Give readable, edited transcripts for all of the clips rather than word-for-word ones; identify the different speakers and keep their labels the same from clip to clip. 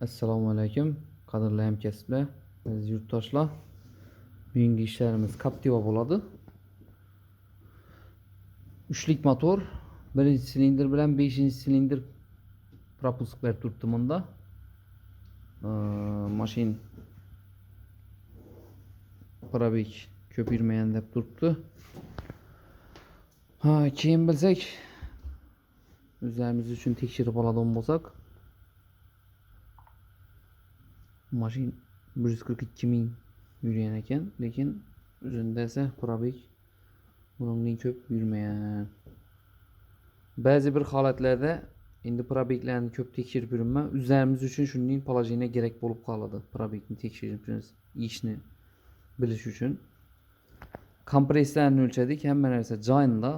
Speaker 1: Assalomu alaykum, qadrli hamkasblar, aziz yurtdoshlar. Bugungi ishlarimiz Captiva bo'ladi. 3lik motor, 1-silindr bilan 5-silindr propusklar turibdi bunda. Mashin probeg ko'p yurmagan deb turibdi. Keyin bilsak, o'zimiz uchun tekshirib oladigan bo'lsak, mashin 142 ming yurgan ekan, lekin o'zida esa probeg bundan ko'p yurmagan. Ba'zi bir holatlarda endi probeglarni ko'p tekshirib yuribman. O'zimiz uchun shunday polojeniya kerak bo'lib qoladi. Probegni tekshirib ishni bilish uchun. Kompresslarni o'lchadik, hamma narsa joyida.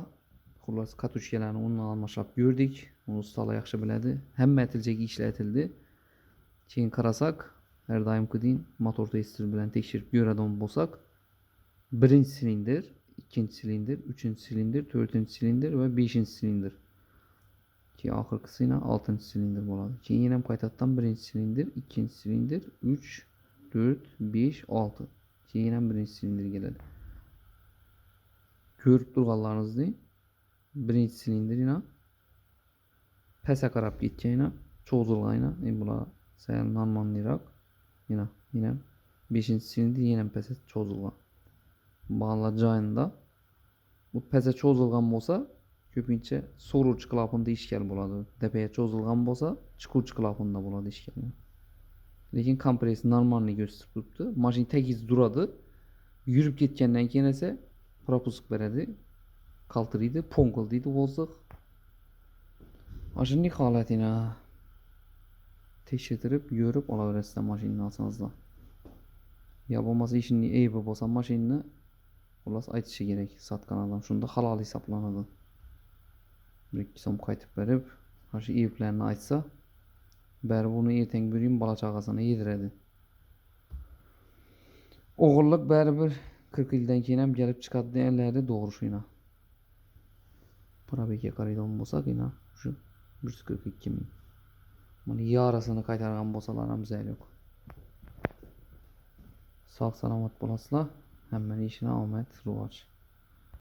Speaker 1: Xullas, katuchkalarni undan almashab ko'rdik. Uni ustalar yaxshi biladi. Hamma aytiljaga ishlatildi. Keyin qarasak, har doimgidek motor tester bilan tekshirib ko'radigan bo'lsak, 1-silindr, 2-silindr, 3-silindr, 4-silindr va 5-silindr. Keyin oxirgisi 6-silindr bo'ladi. Keyin ham qaytadan 1-silindr, 2-silindr, 3, 4, 5, 6. Keyin ham 1-silindr keladi. Ko'rib turganlaringizdek, 1-silindr pastga qarab ketgan, cho'zilgan. Bular sal normalniroq. Yana 5-silindr yana pastga cho'zilgan. Bağlar joyida. Bu pastga cho'zilgan bo'lsa, ko'pincha so'ruvchi klapanida ishkal bo'ladi. Tepaga cho'zilgan bo'lsa, chiquvchi klapanida bo'ladi ishkal. Lekin kompress normalni ko'rsatib turibdi. Mashin tagiz duradi. Yurib ketgandan keyin esa propusk beradi. Qaltiraydi, ponkil deydi o'ziq. Mashinning holatini tekshirib, ko'rib olaverasizlar mashinani olsangizda. Ya bo'lmasa ishning aybi bo'lsa mashinani xullas aytishi kerak sotgan odam. Shunda halol hisoblanadi. 1-2 so'm qaytib berib, shu ayblarni aytsa, baribir uni ertang bugun bola chaqasini yediradi. O'g'irlik baribir 40 yildan keyin ham kelib chiqadi deganlari to'g'ri shuna. Probegga qaraydigan bo'lsak, shu 142 ming. Buni yarasini qaytargan bo'lsalar ham zarar yo'q. Sog' salomat bo'lasizlar. Hammaning ishini omad, rivoj.